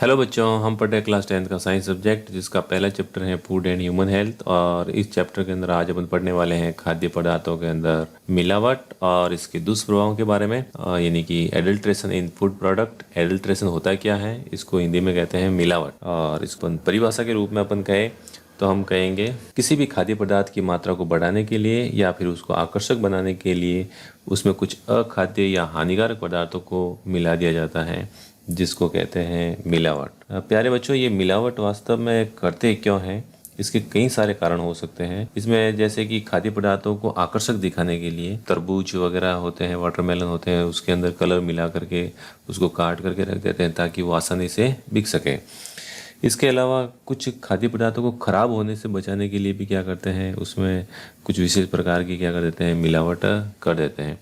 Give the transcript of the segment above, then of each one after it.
Hello बच्चों, हम पढ़ रहे हैं क्लास 10th का साइंस सब्जेक्ट जिसका पहला चैप्टर है फूड एंड ह्यूमन हेल्थ। और इस चैप्टर के अंदर आज अपन पढ़ने वाले हैं खाद्य पदार्थों के अंदर मिलावट और इसके दुष्प्रभावों के बारे में। यानी कि एडल्ट्रेशन इन फूड प्रोडक्ट। एडल्ट्रेशन होता क्या है, इसको हिंदी में कहते हैं मिलावट। और इसको परिभाषा के रूप में अपन कहें तो हम कहेंगे किसी भी खाद्य पदार्थ की मात्रा को बढ़ाने के लिए या फिर उसको आकर्षक बनाने के लिए उसमें कुछ अखाद्य या हानिकारक पदार्थों को मिला दिया जाता है, जिसको कहते हैं मिलावट। प्यारे बच्चों, ये मिलावट वास्तव में करते क्यों हैं, इसके कई सारे कारण हो सकते हैं। इसमें जैसे कि खाद्य पदार्थों को आकर्षक दिखाने के लिए तरबूज वगैरह होते हैं, वाटरमेलन होते हैं, उसके अंदर कलर मिला करके उसको काट करके रख देते हैं ताकि वो आसानी से बिक सके। इसके अलावा कुछ खाद्य पदार्थों को ख़राब होने से बचाने के लिए भी क्या करते हैं, उसमें कुछ विशेष प्रकार की क्या कर देते हैं, मिलावट कर देते हैं।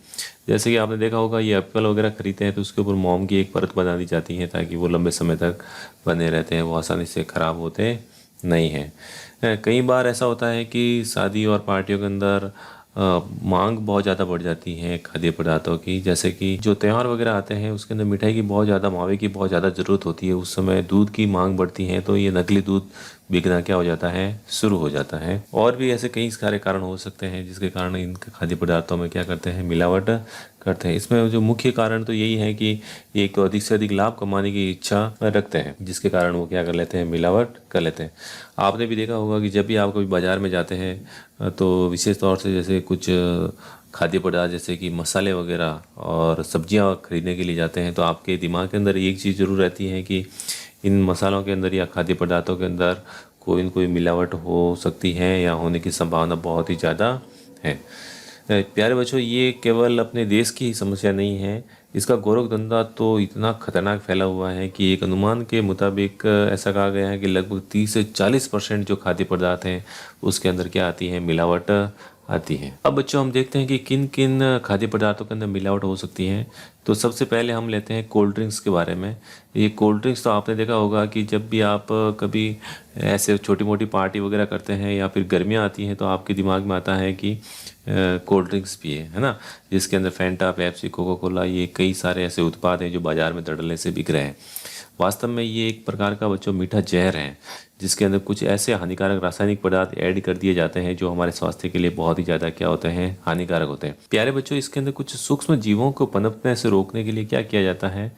जैसे कि आपने देखा होगा, ये एप्पल वगैरह खरीदते हैं तो उसके ऊपर मोम की एक परत बना दी जाती है ताकि वो लंबे समय तक बने रहते हैं, वो आसानी से ख़राब होते नहीं हैं। कई बार ऐसा होता है कि शादी और पार्टियों के अंदर मांग बहुत ज़्यादा बढ़ जाती है खाद्य पदार्थों की। जैसे कि जो त्यौहार वगैरह आते हैं उसके अंदर मिठाई की बहुत ज़्यादा, मावे की बहुत ज़्यादा ज़रूरत होती है, उस समय दूध की मांग बढ़ती है तो ये नकली दूध बिकना क्या हो जाता है, शुरू हो जाता है। और भी ऐसे कई सारे कारण हो सकते हैं जिसके कारण इन खाद्य पदार्थों में क्या करते हैं, मिलावट करते हैं। इसमें जो मुख्य कारण तो यही है कि एक तो अधिक से अधिक लाभ कमाने की इच्छा रखते हैं, जिसके कारण वो क्या कर लेते हैं, मिलावट कर लेते हैं। आपने भी देखा होगा कि जब भी आप कभी बाजार में जाते हैं तो विशेष तौर से जैसे कुछ खाद्य पदार्थ जैसे कि मसाले वगैरह और सब्जियां खरीदने के लिए जाते हैं तो आपके दिमाग के अंदर एक चीज़ ज़रूर रहती है कि इन मसालों के अंदर या खाद्य पदार्थों के अंदर कोई न कोई मिलावट हो सकती है या होने की संभावना बहुत ही ज़्यादा है। प्यारे बच्चों, ये केवल अपने देश की ही समस्या नहीं है, इसका गोरखधंधा तो इतना खतरनाक फैला हुआ है कि एक अनुमान के मुताबिक ऐसा कहा गया है कि लगभग 30 से 40% जो खाद्य पदार्थ हैं उसके अंदर क्या आती है, मिलावट आती है। अब बच्चों हम देखते हैं कि किन किन खाद्य पदार्थों के अंदर मिलावट हो सकती है। तो सबसे पहले हम लेते हैं कोल्ड ड्रिंक्स के बारे में। ये कोल्ड ड्रिंक्स तो आपने देखा होगा कि जब भी आप कभी ऐसे छोटी मोटी पार्टी वगैरह करते हैं या फिर गर्मियाँ आती हैं तो आपके दिमाग में आता है कि कोल्ड ड्रिंक्स पिए, है ना, जिसके अंदर फैंटा, पेप्सी, कोका कोला, ये कई सारे ऐसे उत्पाद हैं जो बाज़ार में धड़ल्ले से बिक रहे हैं। वास्तव में ये एक प्रकार का बच्चों मीठा जहर है जिसके अंदर कुछ ऐसे हानिकारक रासायनिक पदार्थ ऐड कर दिए जाते हैं जो हमारे स्वास्थ्य के लिए बहुत ही ज़्यादा क्या होते हैं, हानिकारक होते हैं। प्यारे बच्चों, इसके अंदर कुछ सूक्ष्म जीवों को पनपने से रोकने के लिए क्या किया जाता है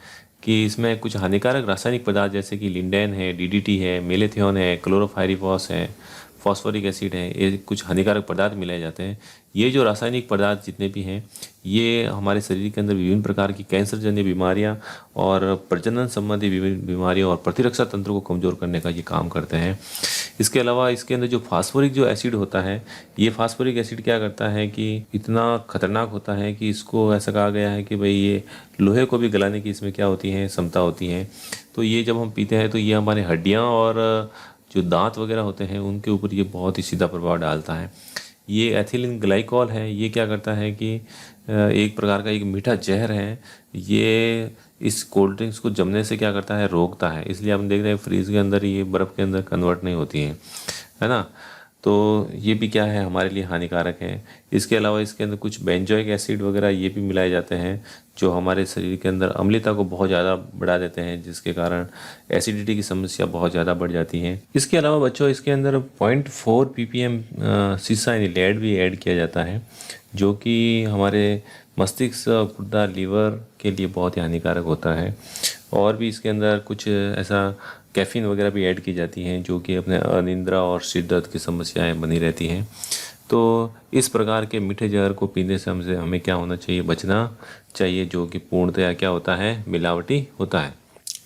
कि इसमें कुछ हानिकारक रासायनिक पदार्थ जैसे कि लिंडेन है, डीडीटी है, मेलेथियोन है, क्लोरोफाइरिफॉस है, फॉस्फोरिक एसिड है, ये कुछ हानिकारक पदार्थ मिलाए जाते हैं। ये जो रासायनिक पदार्थ जितने भी हैं ये हमारे शरीर के अंदर विभिन्न प्रकार की कैंसर जन्य बीमारियां और प्रजनन संबंधी विभिन्न बीमारियों और प्रतिरक्षा तंत्र को कमज़ोर करने का ये काम करते हैं। इसके अलावा इसके अंदर जो फास्फोरिक जो एसिड होता है, ये फास्फोरिक एसिड क्या करता है कि इतना खतरनाक होता है कि इसको ऐसा कहा गया है कि भाई ये लोहे को भी गलाने की इसमें क्या होती है, क्षमता होती है। तो ये जब हम पीते हैं तो ये हमारे हड्डियाँ और जो दांत वगैरह होते हैं उनके ऊपर ये बहुत ही सीधा प्रभाव डालता है। ये एथिलीन ग्लाइकॉल है, ये क्या करता है कि एक प्रकार का एक मीठा जहर है, ये इस कोल्ड ड्रिंक्स को जमने से क्या करता है, रोकता है। इसलिए हम देख रहे हैं फ्रीज के अंदर ये बर्फ़ के अंदर कन्वर्ट नहीं होती है ना। तो ये भी क्या है, हमारे लिए हानिकारक है। इसके अलावा इसके अंदर कुछ बेंजोइक एसिड वगैरह ये भी मिलाए जाते हैं जो हमारे शरीर के अंदर अम्लता को बहुत ज़्यादा बढ़ा देते हैं, जिसके कारण एसिडिटी की समस्या बहुत ज़्यादा बढ़ जाती है। इसके अलावा बच्चों इसके अंदर 0.4 ppm सीसा यानी लेड भी ऐड किया जाता है जो कि हमारे मस्तिष्क, गुर्दा, लीवर के लिए बहुत ही हानिकारक होता है। और भी इसके अंदर कुछ ऐसा कैफ़ीन वगैरह भी ऐड की जाती हैं जो कि अपने अनिद्रा और सिर दर्द की समस्याएं बनी रहती हैं। तो इस प्रकार के मीठे जहर को पीने से हमें क्या होना चाहिए, बचना चाहिए, जो कि पूर्णतया क्या होता है, मिलावटी होता है।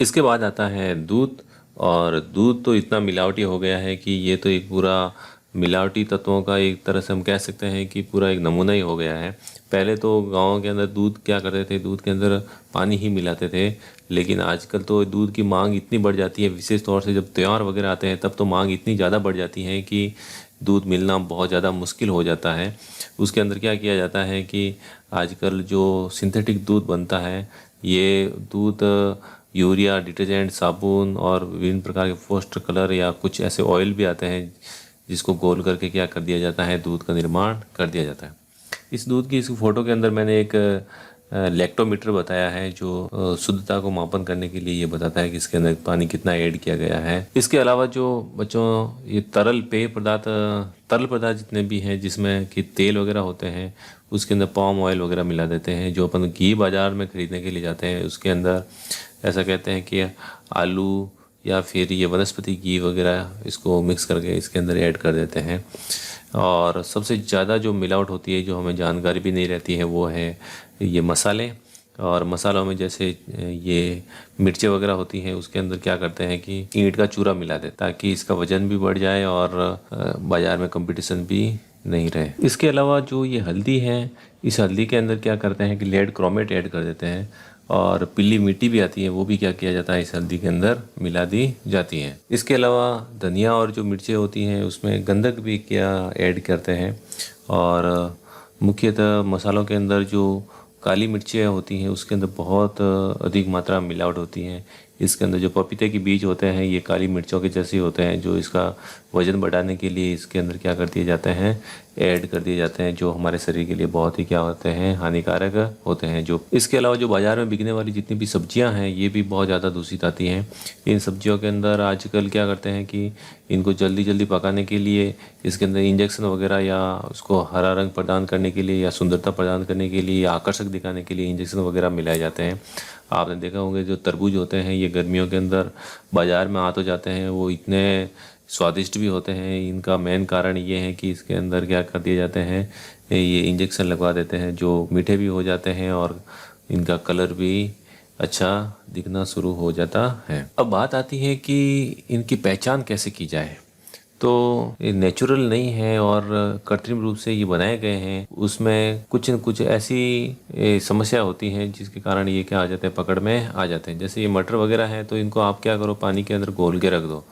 इसके बाद आता है दूध। और दूध तो इतना मिलावटी हो गया है कि ये तो एक पूरा मिलावटी तत्वों का एक तरह से हम कह सकते हैं कि पूरा एक नमूना ही हो गया है। पहले तो गाँव के अंदर दूध क्या करते थे, दूध के अंदर पानी ही मिलाते थे, लेकिन आजकल तो दूध की मांग इतनी बढ़ जाती है, विशेष तौर से जब त्यौहार वगैरह आते हैं तब तो मांग इतनी ज़्यादा बढ़ जाती है कि दूध मिलना बहुत ज़्यादा मुश्किल हो जाता है। उसके अंदर क्या किया जाता है कि आजकल जो सिंथेटिक दूध बनता है, ये दूध यूरिया, डिटर्जेंट, साबुन और विभिन्न प्रकार के फोस्टर कलर या कुछ ऐसे ऑयल भी आते हैं जिसको घोल करके क्या कर दिया जाता है, दूध का निर्माण कर दिया जाता है। इस दूध की इस फोटो के अंदर मैंने एक लैक्टोमीटर बताया है जो शुद्धता को मापन करने के लिए ये बताता है कि इसके अंदर पानी कितना ऐड किया गया है। इसके अलावा जो बच्चों ये तरल पदार्थ जितने भी हैं जिसमें कि तेल वगैरह होते हैं उसके अंदर पाम ऑयल वगैरह मिला देते हैं। जो अपन घी बाज़ार में ख़रीदने के लिए जाते हैं उसके अंदर ऐसा कहते हैं कि आलू या फिर ये वनस्पति घी वगैरह इसको मिक्स करके इसके अंदर ऐड कर देते हैं। और सबसे ज़्यादा जो मिलावट होती है जो हमें जानकारी भी नहीं रहती है वो है ये मसाले। और मसालों में जैसे ये मिर्चें वगैरह होती हैं उसके अंदर क्या करते हैं कि ईंट का चूरा मिला देते ताकि इसका वजन भी बढ़ जाए और बाज़ार में कंपटीशन भी नहीं रहे। इसके अलावा जो ये हल्दी है इस हल्दी के अंदर क्या करते हैं कि लेड क्रोमेट ऐड कर देते हैं और पीली मिट्टी भी आती है वो भी क्या किया जाता है इस हल्दी के अंदर मिला दी जाती है। इसके अलावा धनिया और जो मिर्चें होती हैं उसमें गंधक भी क्या ऐड करते हैं। और मुख्यतः मसालों के अंदर जो काली मिर्चें होती हैं उसके अंदर बहुत अधिक मात्रा में मिलावट होती है। इसके अंदर जो पपीते के बीज होते हैं ये काली मिर्चों के जैसे होते हैं जो इसका वज़न बढ़ाने के लिए इसके अंदर क्या कर दिए जाते हैं ऐड कर दिए जाते हैं जो हमारे शरीर के लिए बहुत ही क्या होते हैं हानिकारक होते हैं। जो इसके अलावा जो बाज़ार में बिकने वाली जितनी भी सब्जियां हैं ये भी बहुत ज़्यादा दूषित आती हैं। इन सब्जियों के अंदर आजकल क्या करते हैं कि इनको जल्दी जल्दी पकाने के लिए इसके अंदर इंजेक्शन वगैरह या उसको हरा रंग प्रदान करने के लिए या सुंदरता प्रदान करने के लिए या आकर्षक दिखाने के लिए इंजेक्शन वगैरह मिलाए जाते हैं। आपने देखा होंगे जो तरबूज होते हैं ये गर्मियों के अंदर बाज़ार में आ तो जाते हैं वो इतने स्वादिष्ट भी होते हैं। इनका मेन कारण ये है कि इसके अंदर क्या कर दिए जाते हैं ये इंजेक्शन लगवा देते हैं जो मीठे भी हो जाते हैं और इनका कलर भी अच्छा दिखना शुरू हो जाता है। अब बात आती है कि इनकी पहचान कैसे की जाए। तो ये नेचुरल नहीं है और कृत्रिम रूप से ये बनाए गए हैं। उसमें कुछ न कुछ ऐसी समस्या होती हैं जिसके कारण ये क्या आ जाते हैं पकड़ में आ जाते हैं। जैसे ये मटर वगैरह हैं तो इनको आप क्या करो पानी के अंदर घोल के रख दो।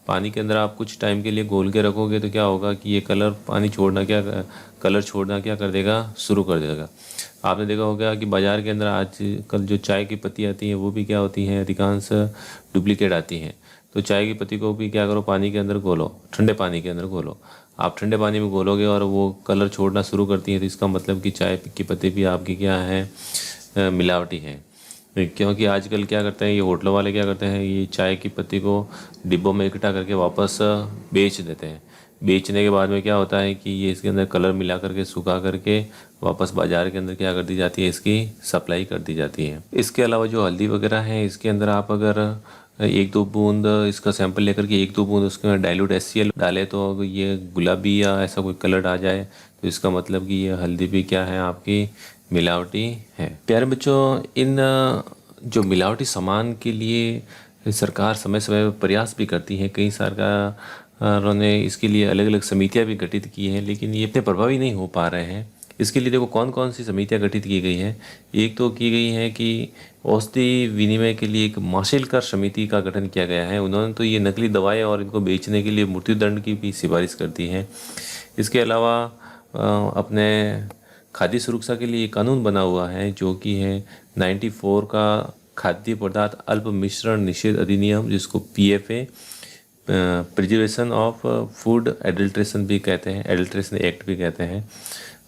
पानी के अंदर आप कुछ टाइम के लिए घोल के रखोगे तो क्या होगा कि ये कलर छोड़ना क्या कर देगा शुरू कर देगा। आपने देखा होगा कि बाज़ार के अंदर आजकल जो चाय की पत्ती आती हैं वो भी क्या होती हैं अधिकांश डुप्लीकेट आती हैं। तो चाय की पत्ती को भी क्या करो पानी के अंदर घोलो, ठंडे पानी के अंदर घोलो। आप ठंडे पानी में घोलोगे और वो कलर छोड़ना शुरू करती है तो इसका मतलब कि चाय की पत्ती भी आपकी क्या है मिलावटी है। क्योंकि आजकल क्या करते हैं ये होटलों वाले क्या करते हैं ये चाय की पत्ती को डिब्बों में इकट्ठा करके वापस बेच देते हैं। बेचने के बाद में क्या होता है कि ये इसके अंदर कलर मिला करके सुखा करके वापस बाज़ार के अंदर क्या कर दी जाती है इसकी सप्लाई कर दी जाती है। इसके अलावा जो हल्दी वगैरह है इसके अंदर आप अगर 1-2 बूंद इसका सैंपल लेकर के 1-2 बूंद उसके डाइल्यूट HCl डाले तो अगर ये गुलाबी या ऐसा कोई कलर आ जाए तो इसका मतलब कि ये हल्दी भी क्या है आपकी मिलावटी है। प्यारे बच्चों इन जो मिलावटी सामान के लिए सरकार समय समय पर प्रयास भी करती है। कई सरकारों ने इसके लिए अलग अलग समितियां भी गठित की हैं लेकिन ये इतने प्रभावी नहीं हो पा रहे हैं। इसके लिए देखो कौन कौन सी समितियां गठित की गई हैं। एक तो की गई है कि औषधि विनिमय के लिए एक माशेलकर समिति का गठन किया गया है। उन्होंने तो ये नकली दवाएं और इनको बेचने के लिए मृत्युदंड की भी सिफारिश करती है। इसके अलावा अपने खाद्य सुरक्षा के लिए कानून बना हुआ है जो कि है 94 का खाद्य पदार्थ अल्प मिश्रण निषेध अधिनियम जिसको PFA preservation of food adulteration भी कहते हैं, एडल्ट्रेशन एक्ट भी कहते हैं।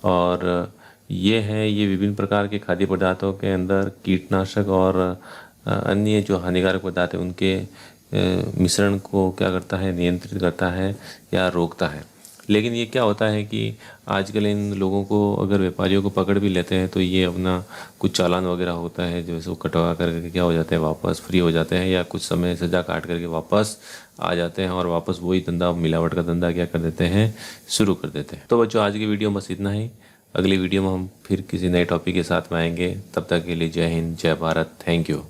और ये विभिन्न प्रकार के खाद्य पदार्थों के अंदर कीटनाशक और अन्य जो हानिकारक पदार्थ हैं उनके मिश्रण को क्या करता है नियंत्रित करता है या रोकता है। लेकिन ये क्या होता है कि आजकल इन लोगों को अगर व्यापारियों को पकड़ भी लेते हैं तो ये अपना कुछ चालान वगैरह होता है जो इसको कटवा करके क्या हो जाते हैं वापस फ्री हो जाते हैं या कुछ समय सज़ा काट करके वापस आ जाते हैं और वापस वही धंधा मिलावट का धंधा क्या कर देते हैं शुरू कर देते हैं। तो बच्चों आज की वीडियो बस इतना ही। अगली वीडियो में हम फिर किसी नए टॉपिक के साथ में आएंगे। तब तक के लिए जय हिंद जय भारत। Thank you.